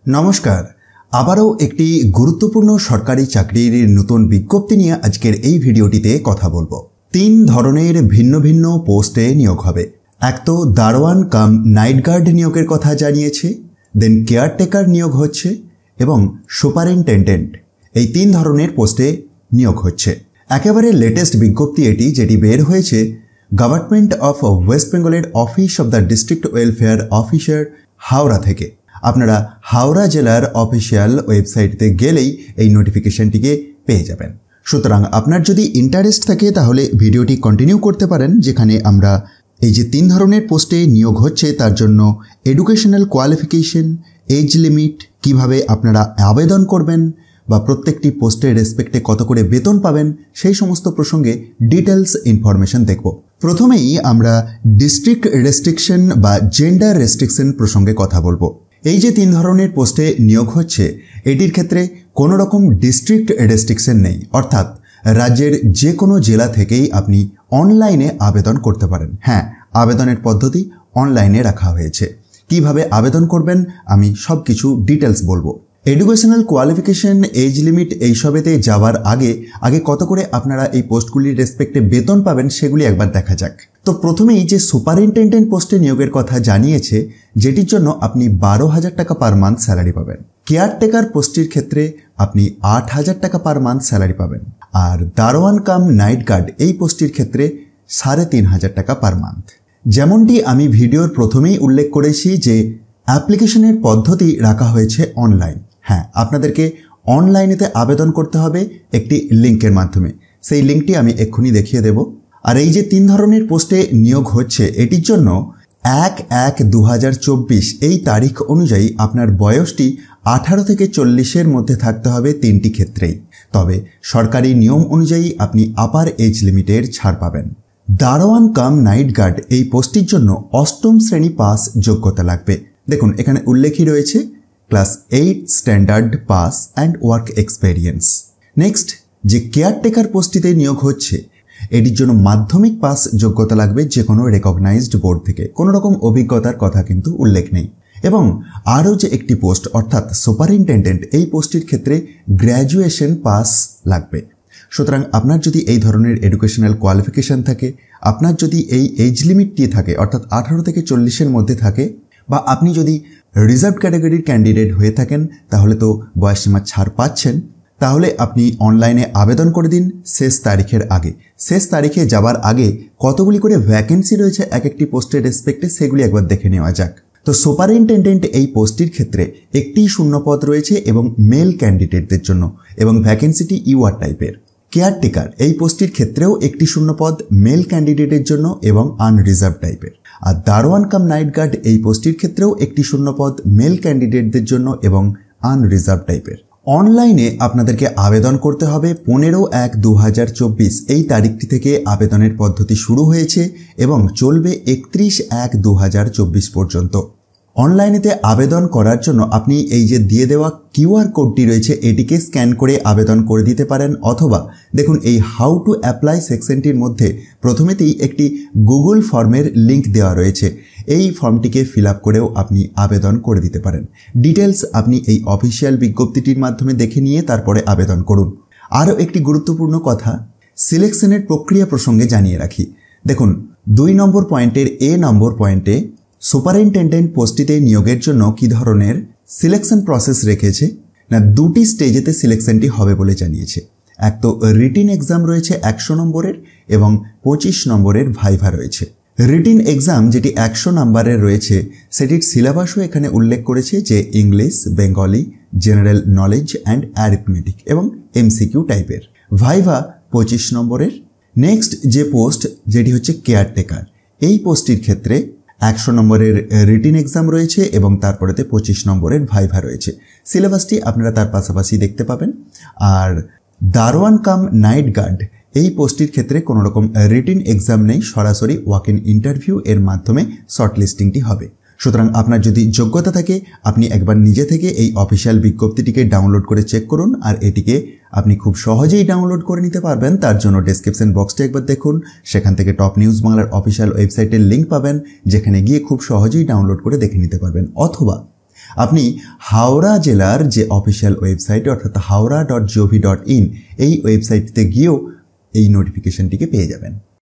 নমস্কার। আবারও একটি গুরুত্বপূর্ণ সরকারি চাকরির নতুন বিজ্ঞপ্তি নিয়ে আজকের এই ভিডিওটিতে কথা বলবো। 3 ধরনের ভিন্ন ভিন্ন পোস্টে নিয়োগ হবে। এক তো দারোয়ান কাম নাইট গার্ড নিয়োগের কথা জানিয়েছে, দেন কেয়ারটেকার নিয়োগ হচ্ছে এবং সুপারিনটেন্ডেন্ট, এই 3 ধরনের পোস্টে নিয়োগ হচ্ছে। একেবারে লেটেস্ট বিজ্ঞপ্তি এটি, যেটি বের হয়েছে গভর্নমেন্ট অফ ওয়েস্ট বেঙ্গলের office of the district welfare officer Howrah থেকে। আপনারা হাওড়া জেলার অফিসিয়াল ওয়েবসাইটে গেলেই এই নোটিফিকেশনটিকে পেয়ে যাবেন। সুতরাং আপনার যদি ইন্টারেস্ট থাকে তাহলে ভিডিওটি কন্টিনিউ করতে পারেন, যেখানে আমরা এই যে 3 ধরনের পোস্টে নিয়োগ হচ্ছে তার জন্য এডুকেশনাল কোয়ালিফিকেশন, এজ লিমিট, কিভাবে আপনারা আবেদন করবেন বা প্রত্যেকটি পোস্টের রেসপেক্টে কত করে বেতন পাবেন, সেই সমস্ত প্রসঙ্গে ডিটেলস ইনফরমেশন দেখব। প্রথমেই আমরা ডিস্ট্রিক্ট রেস্ট্রিকশন বা জেন্ডার রেস্ট্রিকশন প্রসঙ্গে কথা বলবো। এই যে 3 ধরনের পোস্টে নিয়োগ হচ্ছে, এটির ক্ষেত্রে কোনো রকম ডিস্ট্রিক্ট রেস্ট্রিকশন নেই, অর্থাৎ রাজ্যের যে কোনো জেলা থেকেই আপনি অনলাইনে আবেদন করতে পারেন। হ্যাঁ, আবেদনের পদ্ধতি অনলাইনে রাখা হয়েছে। কিভাবে আবেদন করবেন আমি সব কিছু ডিটেলস বলবো। এডুকেশনাল কোয়ালিফিকেশন, এজ লিমিট এইসবেতে যাওয়ার আগে কত করে আপনারা এই পোস্টগুলির রেসপেক্টে বেতন পাবেন সেগুলি একবার দেখা যাক। তো প্রথমেই যে সুপারিনটেন্ডেন্ট পোস্টে নিয়োগের কথা জানিয়েছে, যেটির জন্য আপনি 12,000 টাকা পার মান্থ স্যালারি পাবেন। কেয়ারটেকার পোস্টের ক্ষেত্রে আপনি 8,000 টাকা পার মান্থ স্যালারি পাবেন। আর দারোয়ান কাম নাইট গার্ড এই পোস্টের ক্ষেত্রে 3,500 টাকা পার মান্থ। যেমনটি আমি ভিডিওর প্রথমেই উল্লেখ করেছি যে অ্যাপ্লিকেশনের পদ্ধতি রাখা হয়েছে অনলাইন। হ্যাঁ, আপনাদেরকে অনলাইনেতে আবেদন করতে হবে একটি লিঙ্কের মাধ্যমে। সেই লিঙ্কটি আমি এক্ষুনি দেখিয়ে দেব। আর এই যে 3 ধরনের পোস্টে নিয়োগ হচ্ছে, এটির জন্য 1/1/2024 এই তারিখ অনুযায়ী আপনার বয়সটি 18 থেকে 40-এর মধ্যে থাকতে হবে 3টি ক্ষেত্রেই। তবে সরকারি নিয়ম অনুযায়ী আপনি আপার এজ লিমিটের ছাড় পাবেন। দারোয়ান কাম নাইট গার্ড এই পোস্টটির জন্য 8ম শ্রেণী পাস যোগ্যতা লাগবে। দেখুন, এখানে উল্লেখই রয়েছে class 8 standard pass and work experience. Next, যে কেয়ারটেকার পোস্টটিতে নিয়োগ হচ্ছে, এটির জন্য মাধ্যমিক পাস যোগ্যতা লাগবে যে কোনো রেকগনাইজড বোর্ড থেকে। কোনো রকম অভিজ্ঞতার কথা কিন্তু উল্লেখ নেই। এবং আরও যে একটি পোস্ট অর্থাৎ সুপারিনটেন্ডেন্ট, এই পোস্টটির ক্ষেত্রে গ্র্যাজুয়েশন পাস লাগবে। সুতরাং আপনার যদি এই ধরনের এডুকেশনাল কোয়ালিফিকেশান থাকে, আপনার যদি এই এজ লিমিটটি থাকে অর্থাৎ 18 থেকে 40-এর মধ্যে থাকে, বা আপনি যদি রিজার্ভ ক্যাটাগরির ক্যান্ডিডেট হয়ে থাকেন, তাহলে তো বয়সসীমা ছাড় পাচ্ছেন। তাহলে আপনি অনলাইনে আবেদন করে দিন শেষ তারিখের আগে। শেষ তারিখে যাবার আগে কতগুলি করে ভ্যাকেন্সি রয়েছে এক একটি পোস্টের রেসপেক্টে, সেগুলি একবার দেখে নেওয়া যাক। তো সুপারিনটেন্ডেন্ট এই পোস্টটির ক্ষেত্রে একটি শূন্যপদ রয়েছে এবং মেল ক্যান্ডিডেটদের জন্য, এবং ভ্যাকেন্সিটি ইউআর টাইপের। কেয়ারটেকার এই পোস্টটির ক্ষেত্রেও একটি শূন্যপদ মেল ক্যান্ডিডেটের জন্য এবং আনরিজার্ভ টাইপের। আর দারোয়ান কাম নাইট গার্ড এই পোস্টটির ক্ষেত্রেও একটি শূন্যপদ মেল ক্যান্ডিডেটদের জন্য এবং আনরিজার্ভ টাইপের। অনলাইনে আপনাদেরকে আবেদন করতে হবে 15/1/2024 এই তারিখটি থেকে আবেদনের পদ্ধতি শুরু হয়েছে এবং চলবে 31/1/2024 পর্যন্ত। অনলাইনেতে আবেদন করার জন্য আপনি এই যে দিয়ে দেওয়া কিউআর কোডটি রয়েছে, এটিকে স্ক্যান করে আবেদন করে দিতে পারেন, অথবা দেখুন এই হাউ টু অ্যাপ্লাই সেকশনটির মধ্যে প্রথমেতেই একটি গুগল ফর্মের লিঙ্ক দেওয়া রয়েছে। এই ফর্মটিকে ফিল আপ করেও আপনি আবেদন করে দিতে পারেন। ডিটেলস আপনি এই অফিসিয়াল বিজ্ঞপ্তিটির মাধ্যমে দেখে নিয়ে তারপরে আবেদন করুন। আরও একটি গুরুত্বপূর্ণ কথা সিলেকশনের প্রক্রিয়া প্রসঙ্গে জানিয়ে রাখি। দেখুন, 2 নম্বর পয়েন্টের এ নম্বর পয়েন্টে সুপারিনটেন্ডেন্ট পোস্টটিতে নিয়োগের জন্য কী ধরনের সিলেকশন প্রসেস রেখেছে না, 2টি স্টেজেতে সিলেকশনটি হবে বলে জানিয়েছে। এক তো রিটিন এক্সাম রয়েছে 100 নম্বরের এবং 25 নম্বরের ভাইভা রয়েছে। রিটিন এক্সাম যেটি 100 নম্বরের রয়েছে, সেটির সিলেবাসও এখানে উল্লেখ করেছে যে English, Bengali, general knowledge and arithmetic এবং এমসিকিউ টাইপের। ভাইভা 25 নম্বরের। নেক্সট যে পোস্ট, যেটি হচ্ছে কেয়ারটেকার, এই পোস্টটির ক্ষেত্রে 100 নম্বরের রিটিন এক্সাম রয়েছে এবং তারপরেতে 25 নম্বরের ভাইভা রয়েছে। সিলেবাসটি আপনারা তার পাশাপাশি দেখতে পাবেন। আর দারোয়ান কাম নাইট গার্ড এই পোস্টটির ক্ষেত্রে কোনো রকম রিটিন এক্সাম নেই, সরাসরি ওয়াক ইন ইন্টারভিউ এর মাধ্যমে শর্টলিস্টিংটি হবে। সুতরাং আপনার যদি যোগ্যতা থাকে, আপনি একবার নিজে থেকে এই অফিসিয়াল বিজ্ঞপ্তিটিকে ডাউনলোড করে চেক করুন। আর এটিকে আপনি খুব সহজেই ডাউনলোড করে নিতে পারবেন। তার জন্য ডেসক্রিপশন বক্সটা একবার দেখুন, সেখান থেকে টপ নিউজ বাংলার অফিসিয়াল ওয়েবসাইটের লিঙ্ক পাবেন, যেখানে গিয়ে খুব সহজেই ডাউনলোড করে দেখে নিতে পারবেন। অথবা আপনি হাওড়া জেলার যে অফিসিয়াল ওয়েবসাইট অর্থাৎ howrah.gov.in এই ওয়েবসাইটটিতে গিয়েও এই নোটিফিকেশনটিকে পেয়ে যাবেন।